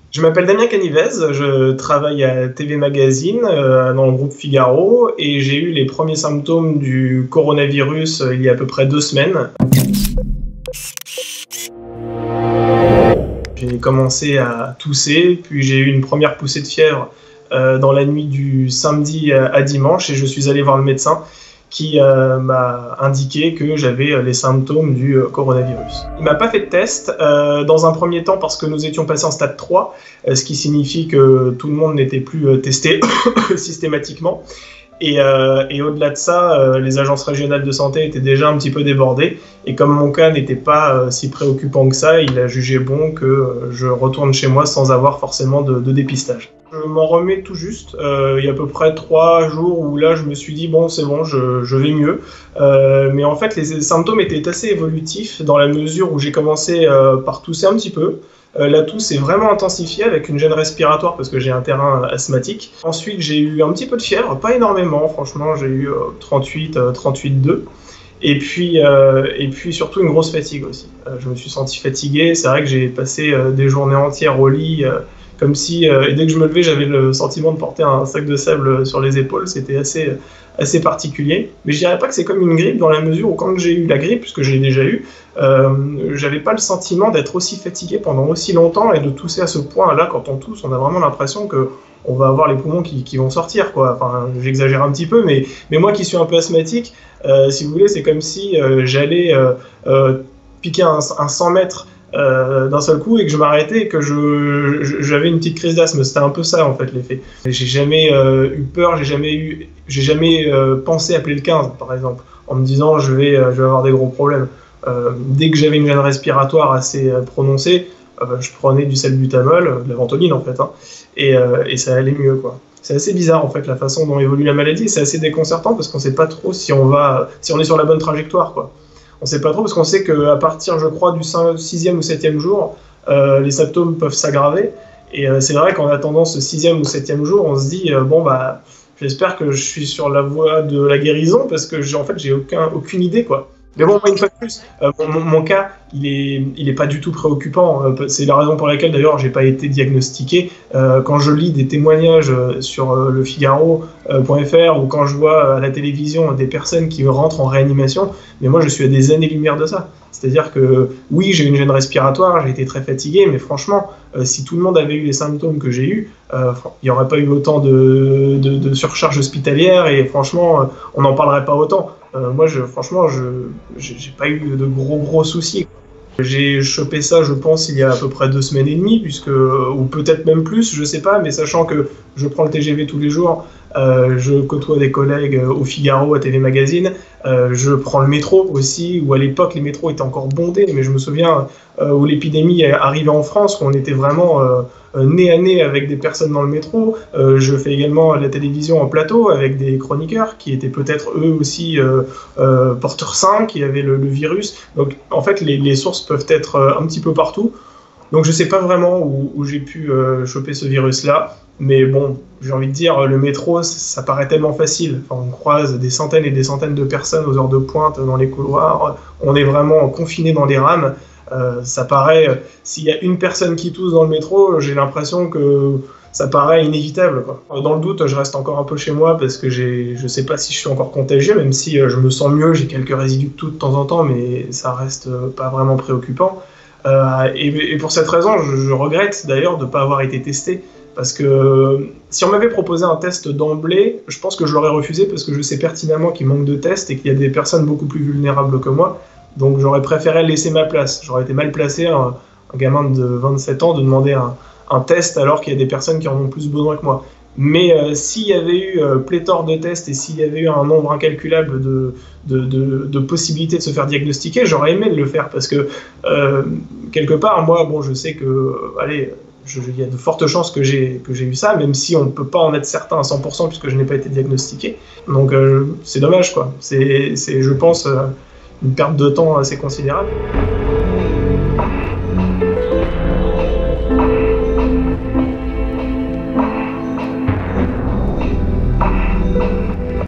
Je m'appelle Damien Canivez, je travaille à TV Magazine dans le groupe Figaro et j'ai eu les premiers symptômes du coronavirus il y a à peu près 2 semaines. J'ai commencé à tousser, puis j'ai eu une première poussée de fièvre dans la nuit du samedi à dimanche et je suis allé voir le médecin qui m'a indiqué que j'avais les symptômes du coronavirus. Il m'a pas fait de test, dans un premier temps parce que nous étions passés en stade 3, ce qui signifie que tout le monde n'était plus testé systématiquement. Et au-delà de ça, les agences régionales de santé étaient déjà un petit peu débordées. Et comme mon cas n'était pas si préoccupant que ça, il a jugé bon que je retourne chez moi sans avoir forcément de dépistage. Je m'en remets tout juste. Il y a à peu près 3 jours où là je me suis dit bon c'est bon, je vais mieux. Mais en fait les symptômes étaient assez évolutifs dans la mesure où j'ai commencé par tousser un petit peu. La toux s'est vraiment intensifiée avec une gêne respiratoire parce que j'ai un terrain asthmatique. Ensuite, j'ai eu un petit peu de fièvre, pas énormément, franchement, j'ai eu 38,2. Et puis surtout une grosse fatigue aussi. Je me suis senti fatigué, c'est vrai que j'ai passé des journées entières au lit, comme si, et dès que je me levais, j'avais le sentiment de porter un sac de sable sur les épaules, c'était assez particulier. Mais je dirais pas que c'est comme une grippe dans la mesure où quand j'ai eu la grippe, puisque je l'ai déjà eu, j'avais pas le sentiment d'être aussi fatigué pendant aussi longtemps et de tousser à ce point. Là, quand on tousse, on a vraiment l'impression que on va avoir les poumons qui vont sortir, quoi. Enfin, j'exagère un petit peu, mais moi qui suis un peu asthmatique, si vous voulez, c'est comme si j'allais piquer un 100 mètres d'un seul coup et que je m'arrêtais et que j'avais une petite crise d'asthme. C'était un peu ça en fait l'effet. J'ai jamais eu peur, j'ai jamais pensé appeler le 15 par exemple en me disant je vais avoir des gros problèmes. Dès que j'avais une gêne respiratoire assez prononcée, je prenais du salbutamol, de la ventoline en fait, hein, et ça allait mieux quoi. C'est assez bizarre en fait la façon dont évolue la maladie, c'est assez déconcertant parce qu'on sait pas trop si on est sur la bonne trajectoire quoi. On sait pas trop parce qu'on sait qu'à partir, je crois, du 6e ou 7e jour, les symptômes peuvent s'aggraver. Et c'est vrai qu'en attendant ce 6e ou 7e jour, on se dit bon bah j'espère que je suis sur la voie de la guérison parce que en fait j'ai aucune idée quoi. Mais bon, une fois de plus, mon cas, il est pas du tout préoccupant. C'est la raison pour laquelle, d'ailleurs, j'ai pas été diagnostiqué. Quand je lis des témoignages sur le Figaro.fr ou quand je vois à la télévision des personnes qui rentrent en réanimation, mais moi, je suis à des années-lumière de ça. C'est-à-dire que, oui, j'ai une gêne respiratoire, j'ai été très fatigué, mais franchement, si tout le monde avait eu les symptômes que j'ai eus, il n'y aurait pas eu autant de surcharge hospitalière et franchement, on n'en parlerait pas autant. Moi, franchement, j'ai pas eu de gros soucis. J'ai chopé ça, je pense, il y a à peu près 2 semaines et demie, ou peut-être même plus, je sais pas, mais sachant que je prends le TGV tous les jours, je côtoie des collègues au Figaro, à TV Magazine, je prends le métro aussi, où à l'époque les métros étaient encore bondés, mais je me souviens où l'épidémie arrivait en France, où on était vraiment nez à nez avec des personnes dans le métro. Je fais également la télévision en plateau avec des chroniqueurs qui étaient peut-être eux aussi porteurs sains, qui avaient le virus. Donc en fait les sources peuvent être un petit peu partout. Donc je sais pas vraiment où j'ai pu choper ce virus-là. Mais bon, j'ai envie de dire, le métro, ça paraît tellement facile. Enfin, on croise des centaines et des centaines de personnes aux heures de pointe dans les couloirs. On est vraiment confiné dans des rames. Ça paraît, s'il y a une personne qui tousse dans le métro, j'ai l'impression que ça paraît inévitable, quoi. Dans le doute, je reste encore un peu chez moi parce que je sais pas si je suis encore contagieux, même si je me sens mieux, j'ai quelques résidus de toux de temps en temps, mais ça reste pas vraiment préoccupant. Et pour cette raison, je regrette d'ailleurs de ne pas avoir été testé. Parce que si on m'avait proposé un test d'emblée, je pense que je l'aurais refusé parce que je sais pertinemment qu'il manque de tests et qu'il y a des personnes beaucoup plus vulnérables que moi. Donc j'aurais préféré laisser ma place. J'aurais été mal placé, un gamin de 27 ans, de demander un test alors qu'il y a des personnes qui en ont plus besoin que moi. Mais s'il y avait eu pléthore de tests et s'il y avait eu un nombre incalculable de possibilités de se faire diagnostiquer, j'aurais aimé le faire parce que quelque part, moi, bon, je sais que, allez, il y a de fortes chances que j'ai eu ça, même si on ne peut pas en être certain à 100% puisque je n'ai pas été diagnostiqué. Donc c'est dommage, quoi. C'est, je pense, une perte de temps assez considérable.